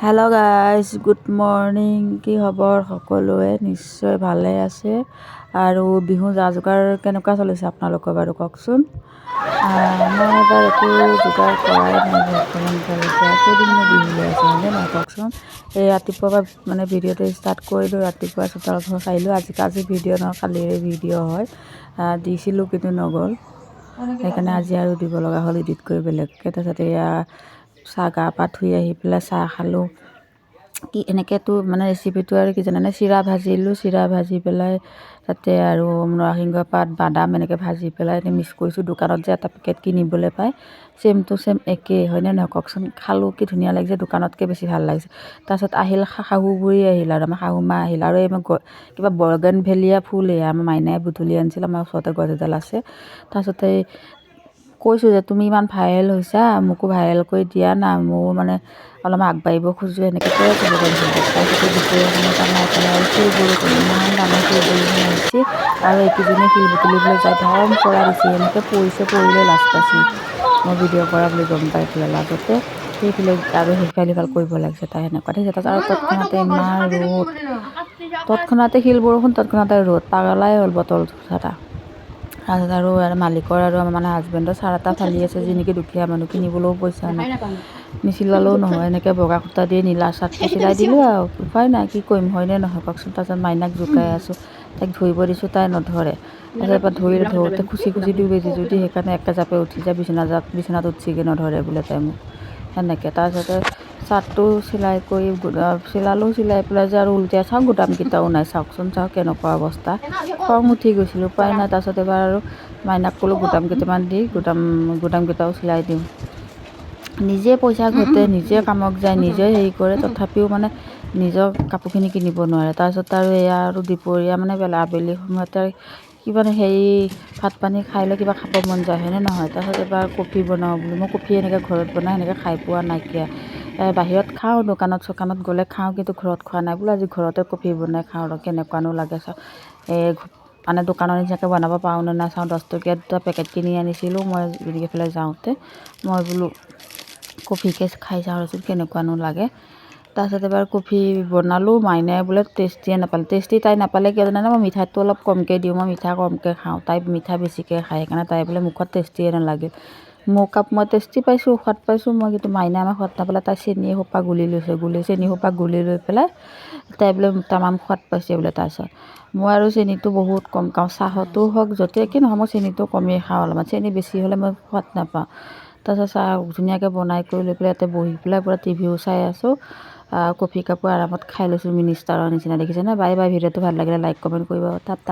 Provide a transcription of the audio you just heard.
Hello' guys, good morning. কি খবৰ সকলোৱে? নিশ্চয় ভালে আছে। আৰু বিহু যা যোগাৰ কেনেকুৱা চলিছে আপোনালোকৰ বাৰু কওকচোন। মই এবাৰ একো যোগাৰ কৰাই নাই বৰ্তমান এতিয়ালৈকে। কেইদিননো বিহুলৈ আছে হয়নে নহয় কওকচোন। এই ৰাতিপুৱা মানে ভিডিঅ'টো ষ্টাৰ্ট কৰিলোঁ, ৰাতিপুৱা চোতাল ঘৰ সাৰিলোঁ। আজি ভিডিঅ' নহয়, কালিৰে ভিডিঅ' হয়। দিছিলোঁ কিন্তু নগ'ল, সেইকাৰণে আজি আৰু দিব লগা হ'ল এডিট কৰি বেলেগকৈ। তাৰপিছত এয়া চাহ গা পা ধুই আহি পেলাই চাহ খালোঁ। কি এনেকৈতো মানে ৰেচিপিটো আৰু কি জানেনে, চিৰা ভাজিলোঁ, চিৰা ভাজি পেলাই তাতে আৰু নৰসিংহ পাত বাদাম এনেকৈ ভাজি পেলাই মিক্স কৰিছোঁ। দোকানত যে এটা পেকেট কিনিবলৈ পায়, ছেম টু ছেম একেই হয়নে নহয় কওকচোন। খালোঁ, কি ধুনীয়া লাগিছে, দোকানতকৈ বেছি ভাল লাগিছে। তাৰপিছত আহিল শাহু বুঢ়ী আহিল আৰু আমাৰ শাহু মা আহিল আৰু এই কিবা বৰ্গেনভেলিয়া ফুল, এয়া আমাৰ মাইনাই বুটলি আনিছিল। আমাৰ ওচৰতে গছ এডাল আছে। তাৰপিছতে কৈছোঁ যে তুমি ইমান ভাইৰেল হৈছা, মোকো ভাইৰেল কৰি দিয়া না, ময়ো মানে অলপমান আগবাঢ়িব খোজোঁ, এনেকৈ কৈ আছোঁ বৰ্গেনভেলিয়াত। তাৰপিছতে দুপৰীয়া সময়ত আমাৰ এইফালে আৰু শিল বৰষুণ, ইমান ডাঙৰ শিল বৰষুণ আহিছে আৰু এইকেইজনীয়ে শিল বুটলিবলৈ যায় ধম পৰা দিছে, এনেকৈ পৰিলে লাজ পাইছে। মই ভিডিঅ' কৰা বুলি গম পাই পেলাই লাজতে সেইফালে আৰু সিফাল কৰিব লাগিছে তাই সেনেকুৱা ঠিক আছে। আৰু তৎক্ষণাতে ইমান ৰ'দ, তৎক্ষণাতে শিল বৰষুণ, তৎক্ষণাতে ৰ'দ, পাগলাই হ'ল বটল এটা। তাৰপিছত আৰু মালিকৰ আৰু আমাৰ মানে হাজবেণ্ডৰ চাৰ্ট এটা ফালি আছে, যি নেকি দুখীয়া মানুহ, কিনিবলৈও পইচা নাই, নিচিলালেও নহয়, এনেকৈ বগা সূতা দিয়ে নীলা চাৰ্টটো চিলাই দিলোঁ আৰু উপায় নাই, কি কৰিম হয়নে নহয় কওকচোন। তাৰপিছত মাইনাক জোকাই আছোঁ, তাইক ধৰিব দিছোঁ, তাই নধৰে। তাৰপিছত এবাৰ ধৰোঁতে খুচি দিওঁ বেজি যদি, সেইকাৰণে একে জাপে উঠি যায় বিচনাত উঠিছিগৈ, নধৰে বোলে তাই মোক সেনেকৈ। তাৰপিছতে চাৰ্টটো চিলাই কৰি চিলালোঁ, চিলাই পেলাই যে আৰু উলটাই চাওঁ গুদামকেইটাও নাই, চাওকচোন চাওক কেনেকুৱা অৱস্থা। খং উঠি গৈছিলোঁ, উপায় নাই। তাৰপিছত এবাৰ আৰু মাইনাক ক'লোঁ গুদাম কেইটামান দি গুদামকেইটাও চিলাই দিওঁ। নিজে পইচা ঘটে, নিজে কামত যায়, নিজে হেৰি কৰে, তথাপিও মানে নিজৰ কাপোৰখিনি কিনিব নোৱাৰে। তাৰপিছত আৰু এয়া আৰু দুপৰীয়া মানে আবেলি সময়তে কিবা হেৰি ভাত পানী খাই লৈ কিবা খাব মন যায় হয়নে নহয়। তাৰপিছত এবাৰ কফি বনাওঁ বুলি, মই কফি এনেকৈ ঘৰত বনাই সেনেকৈ খাই পোৱা নাইকিয়া। বাহিৰত খাওঁ, চোকানত গ'লে খাওঁ, কিন্তু ঘৰত খোৱা নাই বোলো। আজি ঘৰতে কফি বনাই খাওঁ আৰু কেনেকুৱানো লাগে চাওঁ। মানে দোকানৰ নিচিনাকৈ বনাব পাৰোঁ নে নাই চাওঁ। 10 টকীয়া দুটা পেকেট কিনি আনিছিলোঁ মই এইফালে যাওঁতে। মই বোলো কফিকে খাই চাওঁ ৰচোন কেনেকুৱানো লাগে। তাৰপিছত এবাৰ কফি বনালোঁ, মাইনাই বোলে টেষ্টিয়ে নাপালে। তাই নাপালে কিয় জানানে, মই মিঠাইটো অলপ কমকৈ দিওঁ, মই মিঠা কমকৈ খাওঁ, তাই মিঠা বেছিকৈ খায়, সেইকাৰণে তাই বোলে মুখত টেষ্টিয়ে নালাগিল। মোৰ কাপ মই টেষ্টি পাইছোঁ, সোৱাদ পাইছোঁ মই, কিন্তু মাইনাই আমাৰ সোৱাদ নাপালে। তাই চেনি সোপা গুলি লৈছে, চেনি সোপা গুলি লৈ পেলাই তাই বোলে তামাম সোৱাদ পাইছে বোলে। তাৰপিছত মই আৰু চেনিটো বহুত কম খাওঁ, চাহতো হওক য'তে কি নহয়, মই চেনিটো কমেই খাওঁ অলপমান, চেনি বেছি হ'লে মই সোৱাদ নাপাওঁ। তাৰপিছত চাহ ধুনীয়াকৈ বনাই কৰি লৈ পেলাই ইয়াতে বহি পেলাই পূৰা টিভিও চাই আছোঁ, কফি কাপো আৰামত খাই লৈছোঁ, মিনিষ্টাৰৰ নিচিনা দেখিছেনে। বাই ভিডিঅ'টো ভাল লাগিলে লাইক কমেণ্ট কৰিব।